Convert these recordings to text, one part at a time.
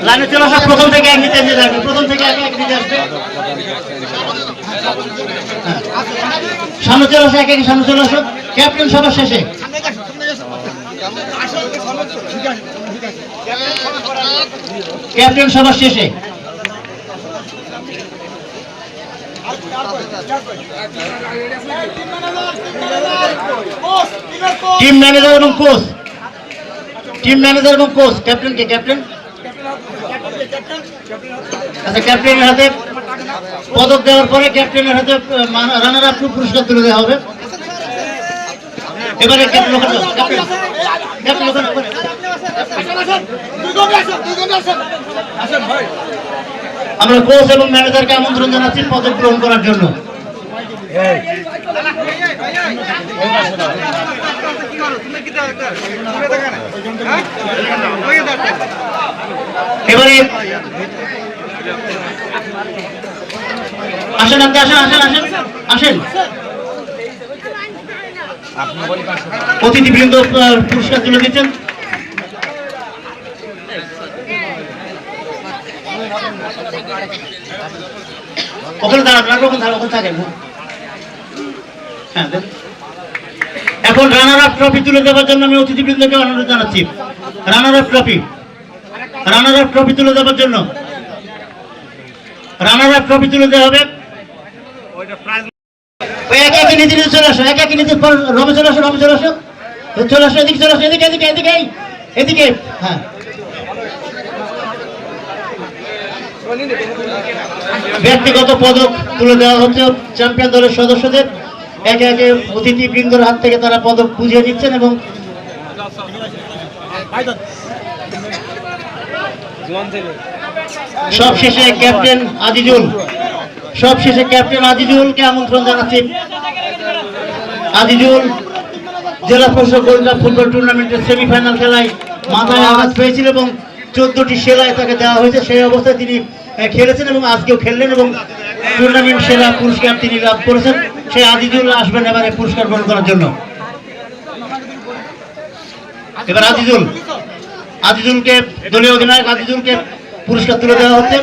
লাইনে চলে আসা, প্রথম থেকে এক নিতে আসবে, প্রথম থেকে এক নিতে আসবে, সামনে চলে আসো, এক সামনে চলে আসো। ক্যাপ্টেন সবার শেষে, ক্যাপ্টেন সবার শেষে। টিম ম্যানেজার এবং কোচ, টিম ম্যানেজার এবং কোচ। ক্যাপ্টেন কে? ক্যাপ্টেন, আচ্ছা, ক্যাপ্টেনের হাতে পদক দেওয়ার পরে ক্যাপ্টেনের হাতে রানার আপ পুরস্কার তুলে দেওয়া হবে। এবারে ক্যাপ্টেন ওখানে, ক্যাপ্টেন ওখানে, আমরা কোচ এবং ম্যানেজারকে আমন্ত্রণ জানাচ্ছি পদক গ্রহণ করার জন্য। এবারে আসেন, আপনি আসেন, আসেন, আসেন, আসেন। অতিথিবৃন্দ পুরস্কার তুলে দিচ্ছেন। ওখানে দাঁড়াবেন, ওখানে দাঁড়ান, ওখানে থাকেন। হ্যাঁ, এখন রানার আপ ট্রফি তুলে দেওয়ার জন্য আমি অতিথিবৃন্দকে অনুরোধ জানাচ্ছি। Runner up trophy, runner up trophy তুলে দেওয়ার জন্য, রানার আপ ট্রফি তুলে দেওয়া হবে। একে একে নিতে নিতে চলে আসো, একে একে নিতে, রমে চলে আসো, রমে চলে আসো, চলে আসো, এদিকে চলে আসো, এদিকে, এদিকে, এদিকে, এদিকে। হ্যাঁ, ব্যক্তিগত পদক তুলে দেওয়া হচ্ছে চ্যাম্পিয়ন দলের সদস্যদের। একে একে অতিথিবৃন্দর হাত থেকে তারা পদক বুঝিয়ে নিচ্ছেন এবং সবশেষে ক্যাপ্টেন আজিজুল, সবশেষে ক্যাপ্টেন আজিজুলকে আমন্ত্রণ জানাচ্ছি। আজিজুল জেলা পরিষদ গোল্ড কাপ ফুটবল টুর্নামেন্টের সেমিফাইনাল খেলায় মাথায় আঘাত পেয়েছিল এবং 14টি সেলাই তাকে দেওয়া হয়েছে। সেই অবস্থায় তিনি খেলেছেন এবং আজকেও খেললেন এবং টুর্নামেন্ট সেরা পুরস্কার তিনি লাভ করেছেন। সেই আজিজুল আসবেন এবারে পুরস্কার গ্রহণ করার জন্য। এবার আজিজুল, আজিজুলকে, দলীয় অধিনায়ক আজিজুলকে পুরস্কার তুলে দেওয়া হচ্ছে।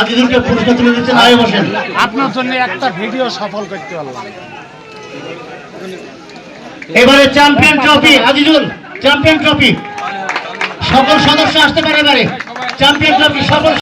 আজিজুলকে পুরস্কার তুলে দিচ্ছেন। আয় বসেন। আপনার জন্য একটা ভিডিও সফল করতে পারলাম। এবারে champion trophy, Azizul champion trophy, সকল সদস্য আসতে পারে এবারে। চ্যাম্পিয়ন ট্রফি সকল